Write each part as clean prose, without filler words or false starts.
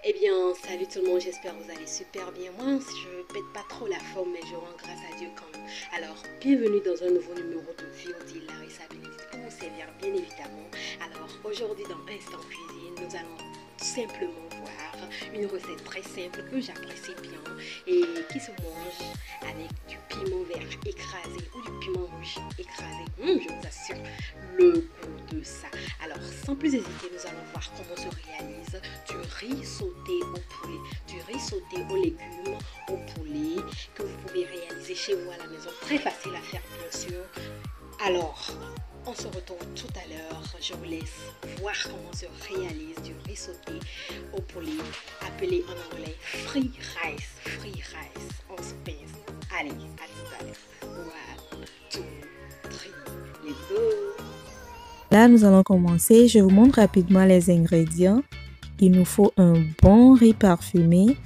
Eh bien, salut tout le monde, j'espère que vous allez super bien. Moi, je pète pas trop la forme, mais je rends grâce à Dieu quand même. Alors, bienvenue dans un nouveau numéro de VOD Larissa Bénédicte pour vous servir bien évidemment. Alors, aujourd'hui dans Instant Cuisine, nous allons tout simplement voir une recette très simple que j'apprécie bien et qui se mange avec du piment vert écrasé ou du piment rouge écrasé. Je vous assure le goût de ça. Alors, sans plus hésiter, nous allons voir comment se réalise du riz sauté au poulet, du riz sauté aux légumes, au poulet, que vous pouvez réaliser chez vous à la maison. Très facile à faire, bien sûr. Alors, on se retrouve tout à l'heure. Je vous laisse voir comment se réalise du riz sauté au poulet, appelé en anglais free rice. Free rice en space. Allez, à tout à l'heure. 1, 2, 3, let's go. Là, nous allons commencer. Je vous montre rapidement les ingrédients. Il nous faut un bon riz parfumé,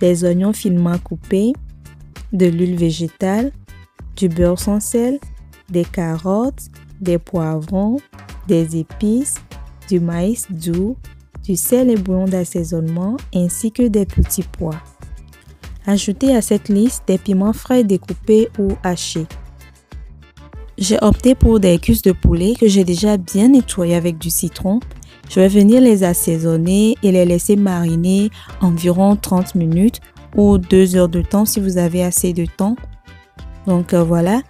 des oignons finement coupés, de l'huile végétale, du beurre sans sel, des carottes, des poivrons, des épices, du maïs doux, du sel et bouillon d'assaisonnement ainsi que des petits pois. Ajoutez à cette liste des piments frais découpés ou hachés. J'ai opté pour des cuisses de poulet que j'ai déjà bien nettoyées avec du citron. Je vais venir les assaisonner et les laisser mariner environ 30 minutes ou 2 heures de temps si vous avez assez de temps. Donc voilà,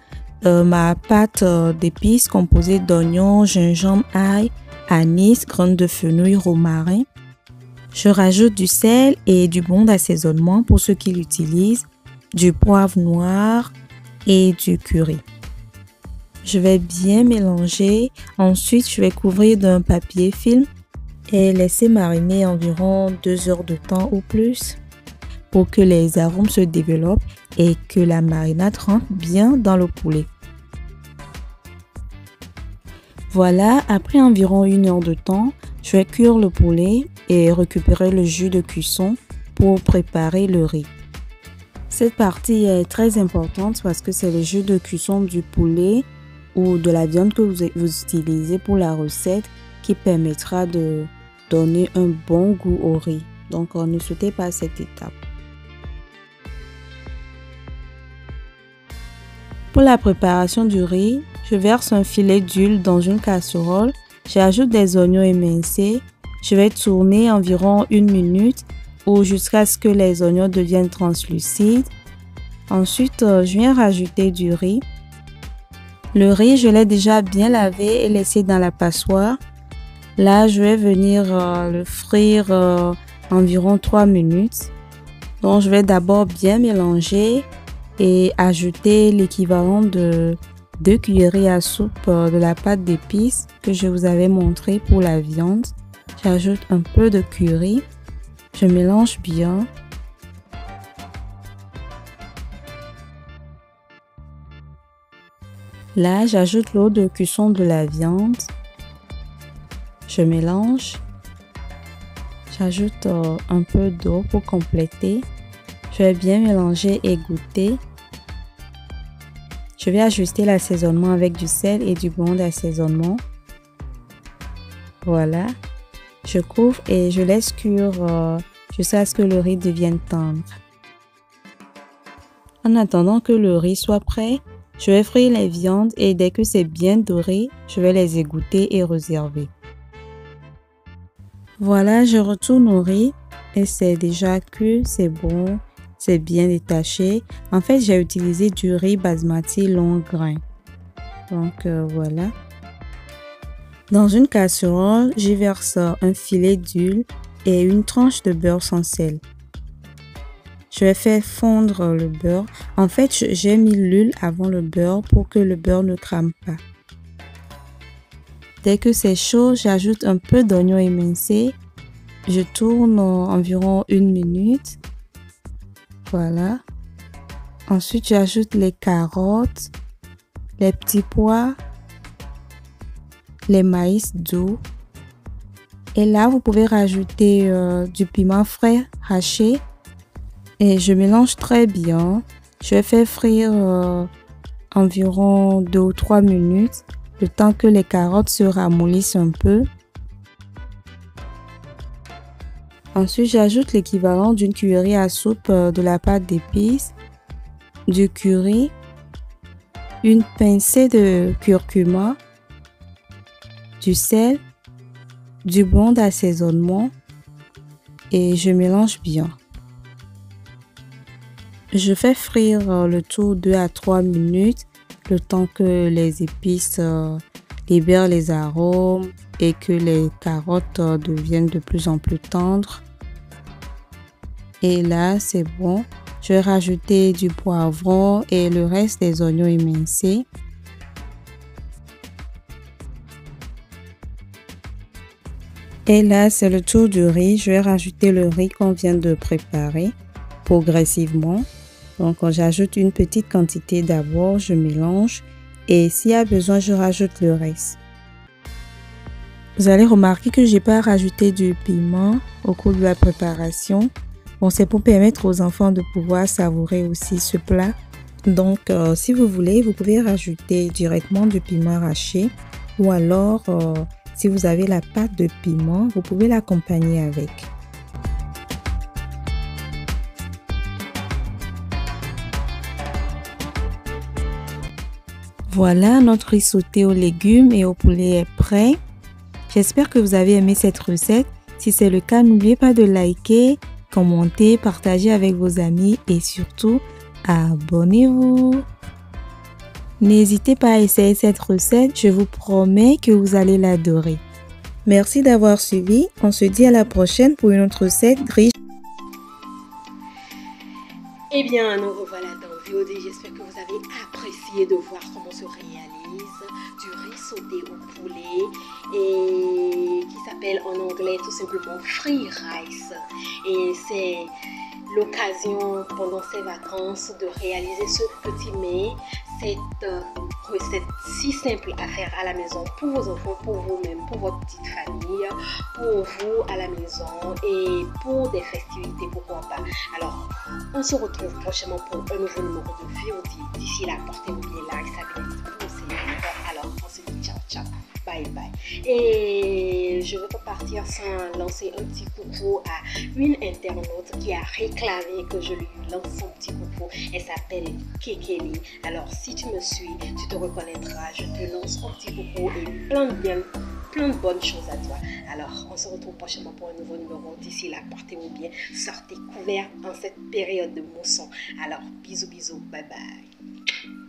ma pâte d'épices composée d'oignons, gingembre, ail, anis, graines de fenouil, romarin. Je rajoute du sel et du bouillon d'assaisonnement pour ceux qui l'utilisent, du poivre noir et du curry. Je vais bien mélanger. Ensuite, je vais couvrir d'un papier film et laisser mariner environ 2 heures de temps ou plus pour que les arômes se développent et que la marinade rentre bien dans le poulet. Voilà, après environ 1 heure de temps, je vais cuire le poulet et récupérer le jus de cuisson pour préparer le riz. Cette partie est très importante parce que c'est le jus de cuisson du poulet ou de la viande que vous utilisez pour la recette qui permettra de donner un bon goût au riz. Donc, ne sautez pas cette étape. Pour la préparation du riz, je verse un filet d'huile dans une casserole. J'ajoute des oignons émincés. Je vais tourner environ 1 minute ou jusqu'à ce que les oignons deviennent translucides. Ensuite, je viens rajouter du riz. Le riz, je l'ai déjà bien lavé et laissé dans la passoire. Là, je vais venir le frire environ 3 minutes. Donc, je vais d'abord bien mélanger et ajouter l'équivalent de 2 cuillerées à soupe de la pâte d'épices que je vous avais montré pour la viande. J'ajoute un peu de curry. Je mélange bien. Là, j'ajoute l'eau de cuisson de la viande. Je mélange. J'ajoute un peu d'eau pour compléter. Je vais bien mélanger et goûter. Je vais ajuster l'assaisonnement avec du sel et du bouillon d'assaisonnement. Voilà. Je couvre et je laisse cuire jusqu'à ce que le riz devienne tendre. En attendant que le riz soit prêt, je vais frire les viandes et dès que c'est bien doré, je vais les égoutter et réserver. Voilà, je retourne au riz et c'est déjà cuit, c'est bon, c'est bien détaché. En fait, j'ai utilisé du riz basmati long grain. Donc voilà. Dans une casserole, j'y verse un filet d'huile et une tranche de beurre sans sel. Je vais faire fondre le beurre. En fait, j'ai mis l'huile avant le beurre pour que le beurre ne crame pas. Dès que c'est chaud, j'ajoute un peu d'oignon émincé. Je tourne environ 1 minute. Voilà. Ensuite, j'ajoute les carottes, les petits pois, les maïs doux. Et là, vous pouvez rajouter du piment frais haché. Et je mélange très bien. Je vais faire frire environ 2 ou 3 minutes, le temps que les carottes se ramollissent un peu. Ensuite, j'ajoute l'équivalent d'une cuillerée à soupe de la pâte d'épices, du curry, une pincée de curcuma, du sel, du bouillon d'assaisonnement et je mélange bien. Je fais frire le tout 2 à 3 minutes, le temps que les épices libèrent les arômes et que les carottes deviennent de plus en plus tendres. Et là, c'est bon. Je vais rajouter du poivron et le reste des oignons émincés. Et là, c'est le tour du riz. Je vais rajouter le riz qu'on vient de préparer progressivement. Donc, j'ajoute une petite quantité d'abord, je mélange et s'il y a besoin, je rajoute le reste. Vous allez remarquer que j'ai pas rajouté du piment au cours de la préparation. Bon, c'est pour permettre aux enfants de pouvoir savourer aussi ce plat. Donc, si vous voulez, vous pouvez rajouter directement du piment arraché ou alors, si vous avez la pâte de piment, vous pouvez l'accompagner avec. Voilà, notre riz sauté aux légumes et au poulet est prêt. J'espère que vous avez aimé cette recette. Si c'est le cas, n'oubliez pas de liker, commenter, partager avec vos amis et surtout, abonnez-vous. N'hésitez pas à essayer cette recette, je vous promets que vous allez l'adorer. Merci d'avoir suivi, on se dit à la prochaine pour une autre recette riche. Eh bien, nous revoilà dans VOD. J'espère que vous avez apprécié de voir comment se réalise du riz sauté au poulet et qui s'appelle en anglais tout simplement free rice. Et c'est l'occasion pendant ces vacances de réaliser ce petit mets, cette recette si simple à faire à la maison pour vos enfants, pour vous-même, pour votre petite famille, pour vous à la maison et pour des festivités, pourquoi pas. Alors, on se retrouve prochainement pour un nouveau numéro de VOD. D'ici là, portez-vous bien là, stabilisez vous. Alors, on se dit ciao, ciao, bye bye. Et je ne veux pas partir sans lancer un petit coucou à une internaute qui a réclamé que je lui lance son petit coucou. Elle s'appelle Kekeli. Alors, si tu me suis, tu te reconnaîtras. Je te lance un petit coucou et plein de bonnes choses à toi. Alors, on se retrouve prochainement pour un nouveau numéro. D'ici là, portez-vous bien. Sortez couverts en cette période de mousson. Alors, bisous, bisous. Bye bye.